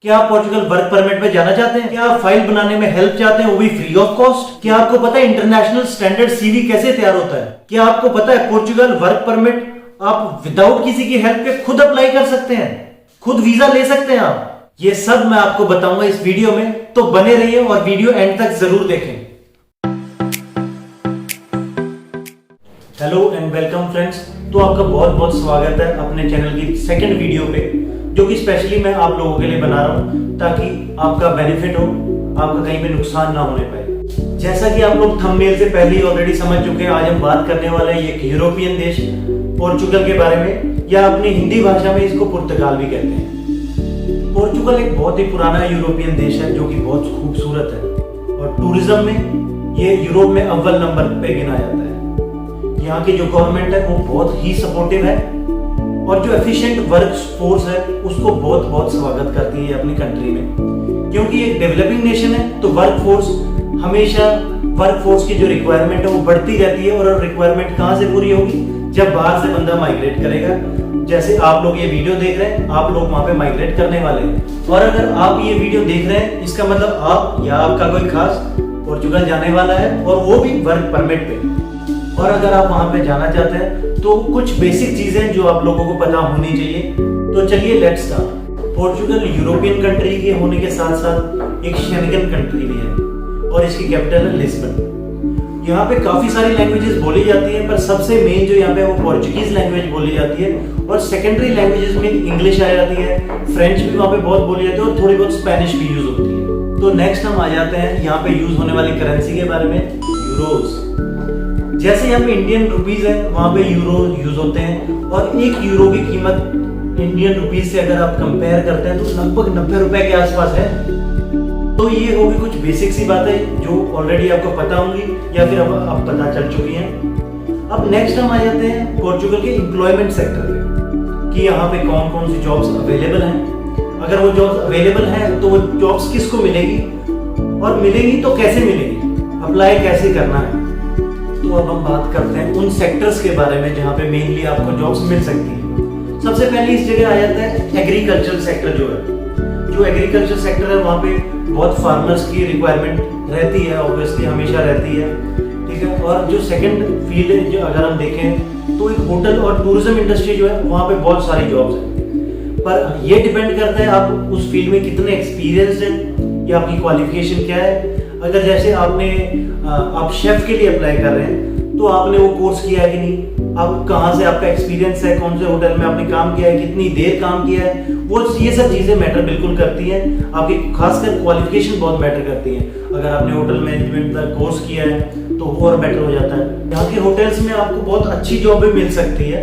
क्या आप Portugal work permit पे जाना चाहते हैं? क्या आप फाइल बनाने में हेल्प चाहते हैं, वो भी फ्री ऑफ कॉस्ट? क्या आपको पता है इंटरनेशनल स्टैंडर्ड सीवी कैसे तैयार होता है? क्या आपको पता है पोर्चुगल वर्क परमिट आप विदाउट किसी की हेल्प के खुद अप्लाई कर सकते हैं, खुद वीजा ले सकते हैं आप? ये सब मैं आपको बताऊंगा इस वीडियो में, तो बने रहिए और वीडियो एंड तक जरूर देखें। Hello and welcome friends. तो आपका बहुत बहुत स्वागत है अपने चैनल की सेकंड वीडियो पे, जो कि स्पेशली मैं आप लोगों के लिए बना रहा हूं ताकि आपका बेनिफिट हो, आपका कहीं पे नुकसान ना होने पाए। जैसा कि आप लोग थंबनेल से पहले ही ऑलरेडी समझ चुके हैं, आज हम बात करने वाले हैं एक यूरोपियन देश पोर्चुगल के बारे में, या अपनी हिंदी भाषा में इसको पुर्तगाल भी कहते हैं। पोर्चुगल एक बहुत ही पुराना यूरोपियन देश है जो कि बहुत खूबसूरत है, और टूरिज्म में ये यूरोप में अव्वल नंबर पे गिना जाता है। यहाँ की जो गवर्नमेंट है वो बहुत ही सपोर्टिव है, और जो एफिशिएंट वर्क फोर्स है उसको बहुत बहुत स्वागत करती है अपनी कंट्री में, क्योंकि एक डेवलपिंग नेशन है। तो वर्क फोर्स हमेशा, वर्क फोर्स की जो रिक्वायरमेंट है वो बढ़ती रहती है, और रिक्वायरमेंट कहाँ से पूरी होगी? जब बाहर से बंदा माइग्रेट करेगा। जैसे आप लोग ये वीडियो देख रहे हैं, आप लोग वहां पे माइग्रेट करने वाले हैं, और अगर आप ये वीडियो देख रहे हैं, इसका मतलब आप या आपका कोई खास पोर्चुगल जाने वाला है, और वो भी वर्क परमिट पे। और अगर आप वहां पे जाना चाहते हैं तो कुछ बेसिक चीजें जो आप लोगों को पता होनी चाहिए। तो चलिए let's start. Portugal European country के होने के साथ साथ एक शेंगन कंट्री भी है, और इसकी कैपिटल है लिस्बन। यहाँ पे काफी सारी लैंग्वेजेस बोली जाती हैं, पर सबसे मेन जो यहाँ पे वो पोर्चुगीज लैंग्वेज बोली जाती है, और सेकेंडरी लैंग्वेजेस में इंग्लिश आ जाती है, फ्रेंच भी वहाँ पे बहुत बोली जाती है, और थोड़ी बहुत स्पेनिश भी यूज होती है। तो नेक्स्ट हम आ जाते हैं यहाँ पे यूज होने वाली करेंसी के बारे में, यूरोज। जैसे यहाँ पे इंडियन रुपीज है, वहां पे यूरो यूज होते हैं, और एक यूरो की कीमत इंडियन रुपीज से अगर आप कंपेयर करते हैं तो लगभग 90 रुपए के आसपास है। तो ये होगी कुछ बेसिक सी बातें जो ऑलरेडी आपको पता होंगी, या फिर अब पता चल चुकी हैं। अब नेक्स्ट हम आ जाते हैं पोर्चुगल के एम्प्लॉयमेंट सेक्टर पे, कि यहाँ पे कौन कौन सी जॉब्स अवेलेबल हैं। अगर वो जॉब्स अवेलेबल हैं तो वो जॉब्स किसको मिलेगी, और मिलेगी तो कैसे मिलेगी, अप्लाई कैसे करना है। तो अब हम बात करते हैं उन सेक्टर्स के बारे में जहाँ पे मेनली आपको जॉब्स मिल सकती है। सबसे पहले इस जगह आ जाता है एग्रीकल्चर सेक्टर। जो एग्रीकल्चर सेक्टर है वहाँ पे बहुत फार्मर्स की रिक्वायरमेंट रहती है, ऑब्वियसली हमेशा रहती है, ठीक है। और जो सेकंड फील्ड है, जो अगर हम देखें तो एक होटल और टूरिज्म इंडस्ट्री जो है, वहाँ पे बहुत सारी जॉब्स हैं। पर ये डिपेंड करता है आप उस फील्ड में कितने एक्सपीरियंस हैं, या आपकी क्वालिफिकेशन क्या है। अगर जैसे आप शेफ के लिए अप्लाई कर रहे हैं, तो आपने वो कोर्स किया है कि नहीं, आप कहाँ से आपका एक्सपीरियंस है, कौन से होटल में आपने काम किया है, कितनी देर काम किया है, वो ये सब चीजें मैटर बिल्कुल करती हैं। आपकी खासकर क्वालिफिकेशन बहुत मैटर करती है। अगर आपने होटल मैनेजमेंट का कोर्स किया है तो और बेटर हो जाता है। यहाँ के होटल्स में आपको बहुत अच्छी जॉब भी मिल सकती है,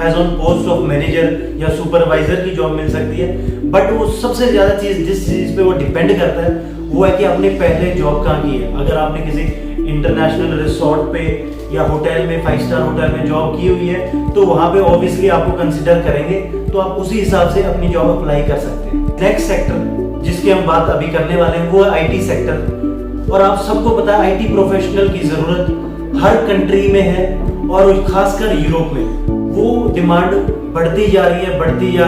as on post of manager या सुपरवाइजर की जॉब मिल सकती है। बट वो सबसे ज्यादा चीज जिस चीज पे वो डिपेंड करता है वो है कि आपने पहले जॉब कहाँ की है। अगर आपने किसी इंटरनेशनल रिसोर्ट पे या होटल में, 5 स्टार होटल में जॉब की हुई है, तो वहां पे ऑब्वियसली आपको कंसिडर करेंगे, तो आप उसी हिसाब से अपनी जॉब अप्लाई कर सकते हैं। नेक्स्ट सेक्टर जिसकी हम बात अभी करने वाले हैं वो है आईटी सेक्टर। और आप सबको पता है आईटी प्रोफेशनल की जरूरत हर कंट्री में है, और खासकर यूरोप में वो डिमांड बढ़ती जा रही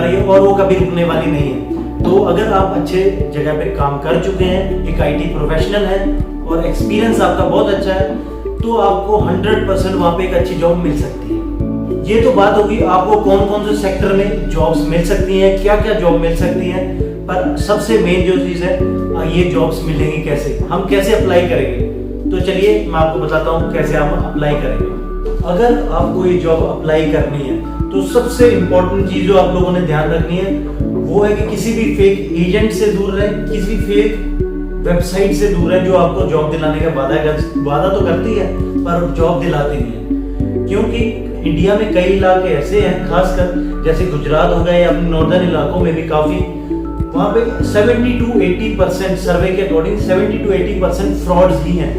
है, और वो कभी रुकने वाली नहीं है। तो अगर आप अच्छे जगह पे काम कर चुके हैं, एक आईटी प्रोफेशनल है, और एक्सपीरियंस आपका बहुत अच्छा है, तो आपको 100% वहां पे एक अच्छी जॉब मिल सकती है। ये तो बात होगी आपको कौन कौन से सेक्टर में जॉब्स मिल सकती हैं, क्या क्या जॉब मिल सकती है। पर सबसे मेन जो चीज है, ये जॉब्स मिलेंगी कैसे, हम कैसे अप्लाई करेंगे। तो चलिए मैं आपको बताता हूँ कैसे हम अप्लाई करेंगे। अगर आपको ये जॉब अप्लाई करनी है, तो सबसे इंपॉर्टेंट चीज जो आप लोगों ने ध्यान रखनी है वो है कि किसी भी फेक एजेंट से दूर रहे, किसी फेक वेबसाइट से दूर है जो आपको जॉब दिलाने का वादा तो करती है पर जॉब दिलाती नहीं है। क्योंकि इंडिया में कई इलाके ऐसे हैं, खासकर जैसे गुजरात हो गए या अपने नॉर्दर्न इलाकों में भी काफी, वहां पे 70 to 80% सर्वे के अकॉर्डिंग 70 to 80% फ्रॉड्स ही हैं।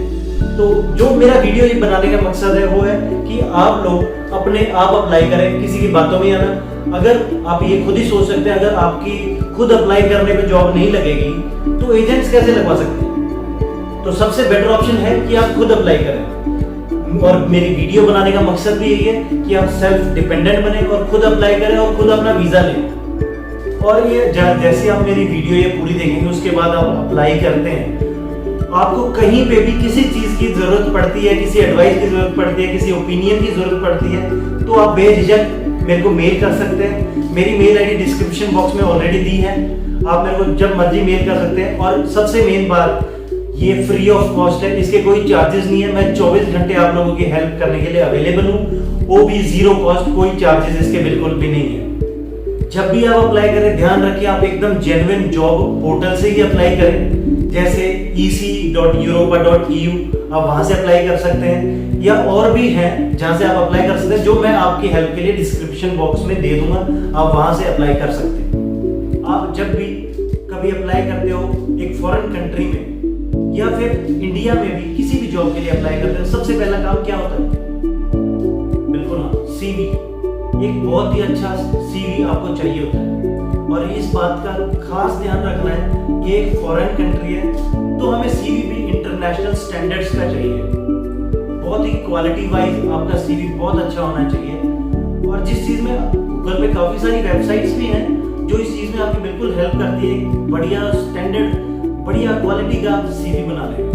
तो जो मेरा वीडियो ये बनाने का मकसद है वो है कि आप लोग अपने आप अप्लाई करें, किसी की बातों में आना। अगर आप ये खुद ही सोच सकते हैं, अगर आपकी खुद अप्लाई करने पे जॉब नहीं लगेगी तो एजेंट्स कैसे लगवा सकते हैं। तो सबसे बेटर ऑप्शन है कि आप खुद अप्लाई करें, और मेरी वीडियो बनाने का मकसद भी यही है कि आप सेल्फ डिपेंडेंट बने और खुद अप्लाई करें और खुद अपना वीजा लें। और ये जैसे आप मेरी वीडियो ये पूरी देखेंगे उसके बाद आप अप्लाई करते हैं, आपको कहीं पे भी किसी चीज की जरूरत पड़ती है, किसी एडवाइस की जरूरत पड़ती है, किसी ओपिनियन की जरूरत पड़ती है, तो आप बेझिझक मेरे को मेल कर सकते हैं। मेरी मेल आईडी डिस्क्रिप्शन बॉक्स में ऑलरेडी दी है, आप मेरे को जब मर्जी मेल कर सकते हैं। और सबसे मेन बात, ये फ्री ऑफ कॉस्ट है, इसके कोई चार्जेस नहीं है। मैं 24 घंटे आप लोगों की हेल्प करने के लिए अवेलेबल हूँ, वो भी जीरो कॉस्ट, कोई चार्जेस इसके बिल्कुल भी नहीं है। जब भी आप अप्लाई करें ध्यान रखिए आप एकदम जेन्युइन जॉब पोर्टल से ही अप्लाई करें, जैसे ec.europa.eu आप वहां से अप्लाई कर सकते हैं, या और भी हैं जहां से आप अप्लाई कर सकते हैं, जो मैं आपकी हेल्प के लिए डिस्क्रिप्शन बॉक्स में दे दूंगा, आप वहां से अप्लाई कर सकते हैं। आप जब भी कभी अप्लाई करते हो एक फॉरेन कंट्री में या फिर इंडिया में भी किसी भी जॉब के लिए अप्लाई करते हो, सबसे पहला काम क्या होता है? बिल्कुल हाँ, CV। एक बहुत ही अच्छा CV आपको चाहिए होता है, और इस बात का खास ध्यान रखना है कि एक फॉरेन कंट्री है तो हमें CV भी इंटरनेशनल स्टैंडर्ड्स का चाहिए, बहुत ही क्वालिटी वाइज आपका CV बहुत अच्छा होना चाहिए। और जिस चीज में गूगल पे काफी सारी वेबसाइट्स भी हैं जो इस चीज में आपकी बिल्कुल हेल्प करती है, बढ़िया स्टैंडर्ड, बढ़िया क्वालिटी का CV बना लेंगे।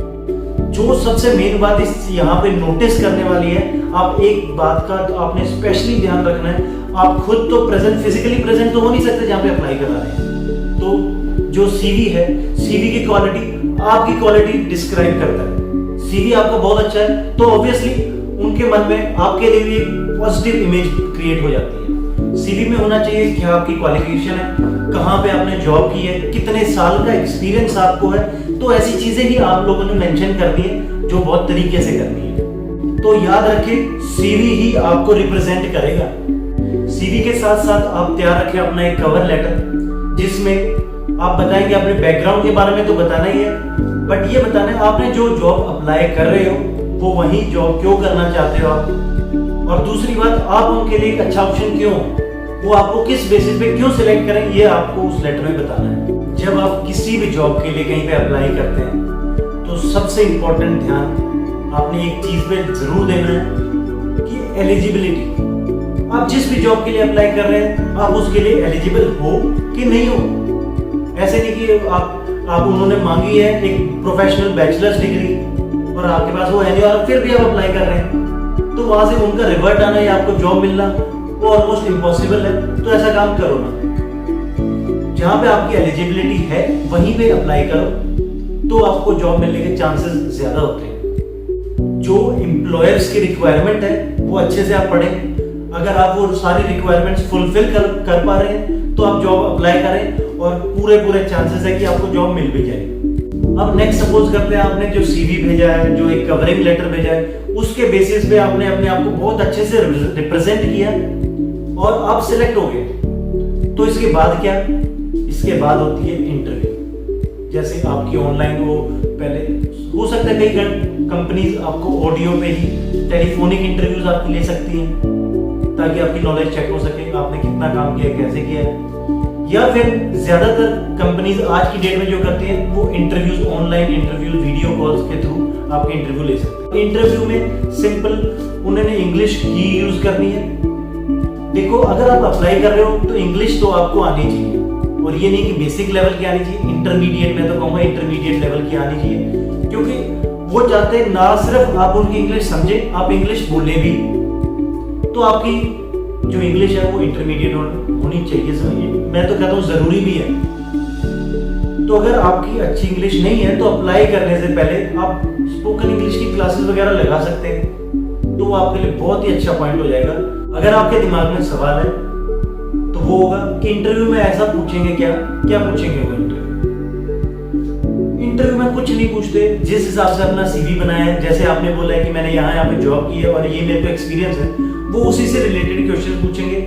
जो सबसे मेन बात इस यहाँ पे नोटिस करने वाली है, आप एक बात का तो आपने स्पेशली ध्यान रखना है, आप खुद तो प्रेजेंट, फिजिकली प्रेजेंट तो हो नहीं सकते जहाँ पे अप्लाई करा रहे हैं, तो जो CV है, CV की क्वालिटी आपकी क्वालिटी डिस्क्राइब करता है। CV आपका बहुत अच्छा है तो ऑब्वियसली उनके मन में आपके लिए भी एक पॉजिटिव इमेज क्रिएट हो जाती है। CV में होना चाहिए क्या आपकी क्वालिफिकेशन है, कहाँ पे आपने जॉब की है, कितने साल का एक्सपीरियंस आपको है, तो ऐसी चीजें ही आप लोगों ने मेंशन करनी है जो बहुत तरीके से करनी है। तो याद रखिए CV ही आपको रिप्रेजेंट करेगा। CV के साथ साथ आप तैयार रखें अपना एक कवर लेटर, जिसमें आप बताएंगे अपने बैकग्राउंड के बारे में तो बताना ही है, बट ये बताना है आपने जो जॉब अप्लाई कर रहे हो वो वही जॉब क्यों करना चाहते हो आप, और दूसरी बात आप उनके लिए एक अच्छा ऑप्शन क्यों, वो आपको किस बेसिस पे क्यों सिलेक्ट करें, ये आपको उस लेटर में बताना है। जब आप किसी भी जॉब के लिए कहीं पे अप्लाई करते हैं तो सबसे इंपॉर्टेंट ध्यान आपने एक चीज पे जरूर देना है कि एलिजिबिलिटी। आप जिस भी जॉब के लिए अप्लाई कर रहे हैं आप उसके लिए एलिजिबल हो कि नहीं हो। ऐसे नहीं कि आप उन्होंने मांगी है एक प्रोफेशनल बैचलर्स डिग्री और आपके पास वो है नहीं और फिर भी आप अप्लाई कर रहे हैं, तो वहां से उनका रिवर्ट आना या आपको जॉब मिलना वो ऑलमोस्ट इम्पॉसिबल है। तो ऐसा काम करो ना, जहां पे आपकी एलिजिबिलिटी है वहीं पे अप्लाई करो, तो आपको जॉब मिलने के चांसेस ज्यादा होते हैं। जो एम्प्लॉयर्स की रिक्वायरमेंट है वो अच्छे से आप पढ़ें, अगर आप वो सारी रिक्वायरमेंट्स फुलफिल कर पा रहे हैं तो आप जॉब अप्लाई करें और पूरे चांसेस है कि आपको जॉब मिल भी जाएगी। अब नेक्स्ट सपोज करते हैं आपने जो CV भेजा है, जो एक कवरिंग लेटर भेजा है, उसके बेसिस पे आपने अपने आप को बहुत अच्छे से रिप्रेजेंट किया और आप सिलेक्ट हो गए, तो इसके बाद क्या? इसके बाद होती है इंटरव्यू। जैसे आपकी ऑनलाइन वो पहले हो सकता है कई कंपनीज आपको ऑडियो पे ही टेलीफोनिक इंटरव्यूज आपकी ले सकती हैं ताकि आपकी नॉलेज चेक हो सके आपने कितना काम किया, कैसे किया है। या फिर ज्यादातर कंपनीज आज की डेट में जो करती हैं वो interviews, online interview, video calls के थ्रू आपके इंटरव्यू ले सकते हैं। इंटरव्यू में सिंपल उन्होंने इंग्लिश ही यूज करनी है। देखो अगर आप अप्लाई कर रहे हो तो इंग्लिश तो आपको आनी चाहिए, और ये नहीं कि बेसिक लेवल की आनी चाहिए, इंटरमीडिएट में तो कहूँगा इंटरमीडिएट लेवल की आनी चाहिए, क्योंकि वो चाहते हैं ना सिर्फ आप उनकी इंग्लिश समझे, आप इंग्लिश बोले भी, तो आपकी जो इंग्लिश है वो इंटरमीडिएट होनी चाहिए। मैं तो कहता हूँ जरूरी भी है। तो अगर आपकी अच्छी इंग्लिश नहीं है तो अप्लाई करने से पहले आप स्पोकन इंग्लिश की क्लासेस वगैरह लगा सकते हैं, तो वो आपके लिए बहुत ही अच्छा पॉइंट हो जाएगा। अगर आपके दिमाग में सवाल है तो वो होगा कि इंटरव्यू में ऐसा पूछेंगे, क्या पूछेंगे वो इंटरव्यू में कुछ नहीं पूछते। जिस हिसाब से अपना CV बनाया है, जैसे आपने बोला है कि मैंने यहाँ पे जॉब की है और ये मेरे को एक्सपीरियंस है, वो उसी से रिलेटेड क्वेश्चन पूछेंगे।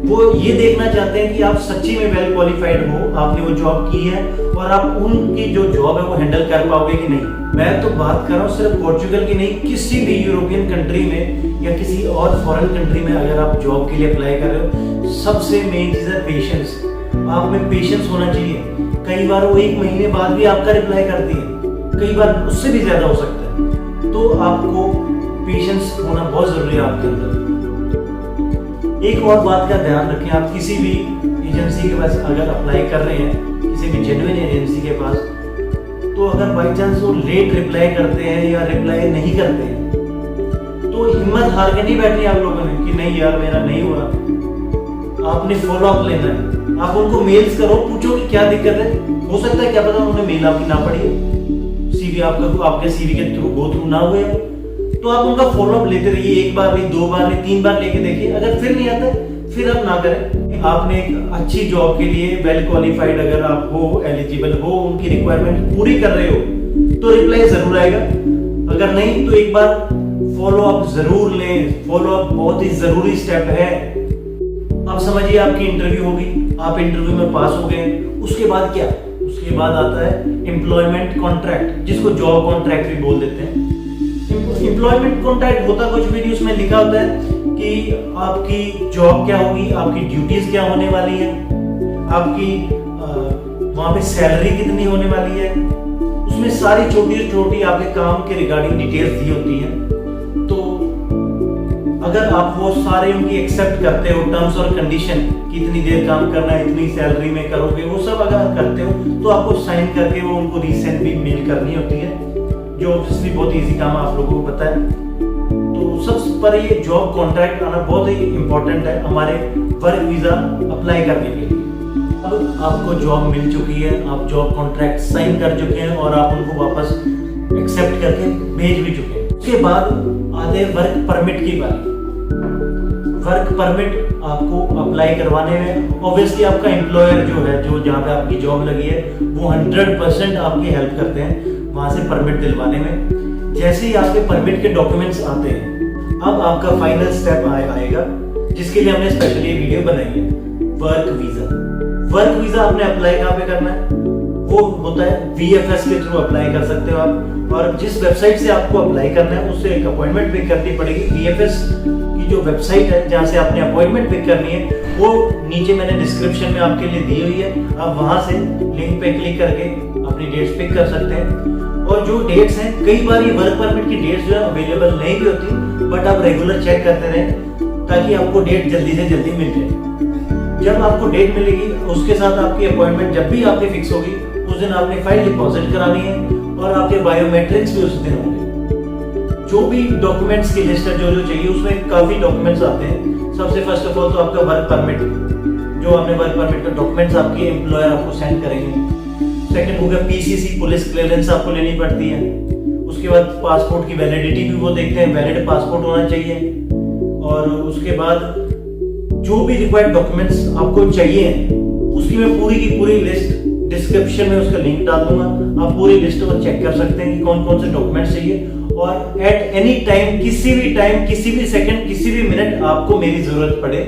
वो ये देखना चाहते हैं कि आप सच्ची में वेल क्वालिफाइड हो, आपने वो जॉब की है और आप उनकी जो जॉब है वो हैंडल कर पाओगे कि नहीं। मैं तो बात कर रहा हूँ सिर्फ पोर्चुगल की नहीं, किसी भी यूरोपियन कंट्री में या किसी और फॉरेन कंट्री में अगर आप जॉब के लिए अप्लाई कर रहे हो, सबसे मेन चीज है पेशेंस। आप में पेशेंस होना चाहिए। कई बार वो 1 महीने बाद भी आपका रिप्लाई करती है, कई बार उससे भी ज्यादा हो सकता है। तो आपको पेशेंस होना बहुत जरूरी है आपके अंदर। एक और बात का ध्यान रखें, आप किसी भी एजेंसी के पास अगर अप्लाई कर रहे हैं, किसी भी जेन्युइन एजेंसी के पास, तो अगर बाई चांस वो लेट रिप्लाई करते हैं या रिप्लाई नहीं करते हैं, तो हिम्मत हार के नहीं बैठनी आप लोगों ने कि नहीं यार मेरा नहीं हुआ। आपने फॉलो अप लेना है, आप उनको मेल्स करो, पूछो कि क्या दिक्कत है। हो सकता है क्या पता उन्होंने मेल आपकी ना पढ़ी है, सीवी आपके सीवी के थ्रू गो थ्रू ना हुए, तो आप उनका फॉलो अप लेते रहिए। एक बार नहीं, 2 बार नहीं, 3 बार लेके देखिए। अगर फिर नहीं आता फिर आप ना करें। आपने एक अच्छी जॉब के लिए वेल क्वालिफाइड अगर आप हो, एलिजिबल हो, उनकी रिक्वायरमेंट पूरी कर रहे हो, तो रिप्लाई जरूर आएगा। अगर नहीं तो एक बार फॉलो अप जरूर लें। फॉलो अप बहुत ही जरूरी स्टेप है। अब समझिए आपकी इंटरव्यू होगी, आप इंटरव्यू में पास हो गए, उसके बाद क्या? उसके बाद आता है एम्प्लॉयमेंट कॉन्ट्रैक्ट, जिसको जॉब कॉन्ट्रैक्ट भी बोल देते हैं। एम्प्लॉयमेंट कॉन्ट्रैक्ट होता कुछ भी नहीं, उसमें लिखा होता है कि आपकी जॉब क्या होगी, आपकी ड्यूटीज क्या होने वाली है, आपकी वहां पे सैलरी कितनी होने वाली है, उसमें सारी छोटी छोटी आपके काम के रिगार्डिंग डिटेल्स दी होती हैं। तो अगर आप वो सारे उनकी एक्सेप्ट करते हो, टर्म्स और कंडीशन, कितनी देर काम करना है, इतनी सैलरी में करोगे, वो सब अगर करते हो, तो आपको साइन करके वो उनको रीसेंट भी मेल करनी होती है, जो ऑब्वियसली बहुत इजी काम है, आप लोगों को पता है। तो सबसे पर ये जॉब कॉन्ट्रैक्ट आना बहुत ही इंपॉर्टेंट है हमारे वर्क वीजा अप्लाई करने के लिए। अब आपको जॉब मिल चुकी है, आप जॉब कॉन्ट्रैक्ट साइन कर चुके हैं और आप उनको वापस एक्सेप्ट करके भेज भी चुके हैं। उसके बाद आते हैं वर्क परमिट की बात। वर्क परमिट आपको अप्लाई करवाने में ऑब्वियसली आपका एम्प्लॉयर जो है, जो जहाँ पे आपकी जॉब लगी है, वो 100% आपकी हेल्प करते हैं वहां से परमिट दिलवाने में। जैसे ही आपके परमिट के डॉक्यूमेंट्स आते हैं, अब आपका फाइनल स्टेप आएगा, जिसके लिए हमने स्पेशली वीडियो बनाई है, वर्क वीजा। वर्क वीजा आपने अप्लाई कहाँ पे करना है? वो होता है VFS के थ्रू अप्लाई कर सकते हो आप, और जिस वेबसाइट से आपको अप्लाई करना है उससे एक अपॉइंटमेंट पिक करनी पड़ेगी। VFS की जो वेबसाइट है जहाँ से आपने अपॉइंटमेंट पिक करनी है, वो नीचे मैंने डिस्क्रिप्शन में आपके लिए दी हुई है। आप वहां से लिंक पे क्लिक करके अपनी डेट्स पिक कर सकते हैं। और जो डेट्स हैं, कई बार ये वर्क परमिट की डेट्स जो है अवेलेबल नहीं भी होती, बट आप रेगुलर चेक करते रहें ताकि आपको डेट जल्दी से जल्दी मिल जाए। जब आपको डेट मिलेगी, उसके साथ आपकी अपॉइंटमेंट जब भी आपकी फिक्स होगी, उस दिन आपने फाइल डिपॉजिट करानी है और आपके बायोमेट्रिक्स भी उस दिन होंगे। जो भी डॉक्यूमेंट्स की लिस्ट है, जो जो चाहिए, उसमें काफी डॉक्यूमेंट्स आते हैं। सबसे फर्स्ट ऑफ ऑल तो आपका वर्क परमिट, जो आपने वर्क परमिट का डॉक्यूमेंट्स आपके एम्प्लॉयर आपको सेंड करेंगे। सेकंड हो गया PCC, पुलिस क्लियरेंस आपको लेनी पड़ती है। उसके बाद पासपोर्ट की वैलिडिटी भी वो देखते हैं, वैलिड पासपोर्ट होना चाहिए। और उसके बाद जो भी रिक्वायर्ड डॉक्यूमेंट्स आपको चाहिए, उसकी मैं पूरी की पूरी लिस्ट डिस्क्रिप्शन में उसका लिंक डाल दूंगा। आप पूरी लिस्ट को चेक कर सकते हैं कि कौन कौन से डॉक्यूमेंट्स चाहिए। और एट एनी टाइम, किसी भी सेकंड, किसी भी मिनट आपको मेरी जरूरत पड़े,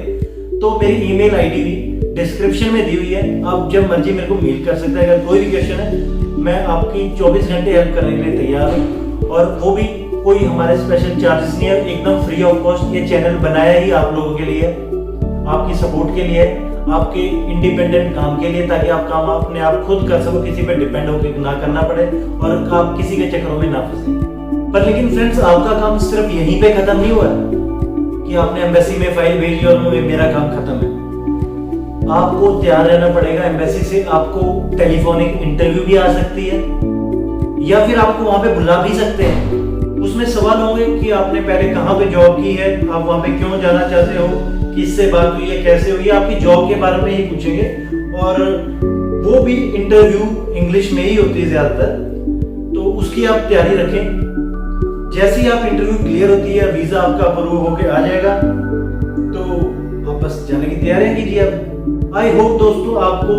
तो मेरी ईमेल आईडी भी डिस्क्रिप्शन में दी हुई है। आप जब मर्जी मेरे को मेल कर सकते हैं। अगर कोई भी क्वेश्चन है, मैं आपकी 24 घंटे हेल्प करने के लिए तैयार हूँ। और वो भी कोई हमारे स्पेशल चार्जेस नहीं है, एकदम फ्री ऑफ कॉस्ट। ये चैनल बनाया ही आप लोगों के लिए, आपकी सपोर्ट के लिए, आपके इंडिपेंडेंट काम के लिए, ताकि आप काम अपने आप खुद कर सको, किसी पे डिपेंड होकर ना करना पड़े और आप किसी के चक्करों में ना फंसे। पर लेकिन फ्रेंड्स, आपका काम सिर्फ यहीं पे खत्म नहीं हुआ कि आपने एम्बेसी में फाइल भेजी और मेरा काम खत्म है। आपको तैयार रहना पड़ेगा। एम्बेसी से आपको टेलीफोनिक इंटरव्यू भी आ सकती है, या फिर आपको वहां पे बुला भी सकते हैं। उसमें सवाल होंगे कि आपने पहले कहाँ पे जॉब की है, आप वहां पे क्यों जाना चाहते हो, किससे बात हुई है, कैसे हुई है, आपकी जॉब के बारे में ही पूछेंगे। और वो भी इंटरव्यू इंग्लिश में ही होती है ज्यादातर, तो उसकी आप तैयारी रखें। जैसे ही आप इंटरव्यू क्लियर होती है, वीजा आपका अप्रूव होके आ जाएगा, तो आप बस जाने की तैयारी कीजिए। अब आई होप दोस्तों, आपको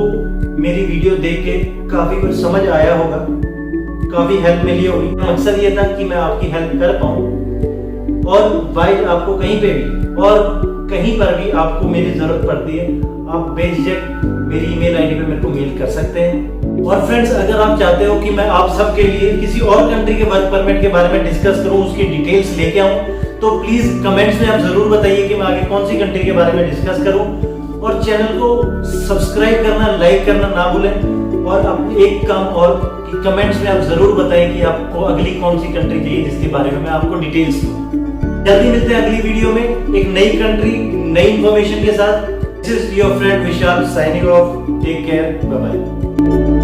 मेरी वीडियो देख के काफी कुछ समझ आया होगा, काफी हेल्प मिली होगी। मकसद ये था कि मैं आपकी हेल्प कर पाऊं। और भाई, आपको कहीं पे भी और कहीं पर भी आपको मेरी जरूरत पड़ती है, आप बेझिझक मेरी ईमेल आईडी पे मेरे को मेल कर सकते हैं। और फ्रेंड्स, अगर आप चाहते हो कि मैं आप सबके लिए किसी और कंट्री के वर्क परमिट के बारे में डिस्कस करूं, उसकी डिटेल्स लेके आऊं, तो प्लीज कमेंट्स में आप जरूर बताइए कि मैं आगे कौन सी कंट्री के बारे में डिस्कस करूं। और चैनल को सब्सक्राइब करना, लाइक करना ना भूलें। और अब एक काम और, कि कमेंट्स में आप जरूर बताएं कि आपको अगली कौन सी कंट्री चाहिए जिसके बारे में मैं आपको डिटेल्स दूं। जल्दी मिलते हैं अगली वीडियो में एक नई कंट्री, नई इंफॉर्मेशन के साथ। This is your friend Vishal signing off. Take care. Bye bye.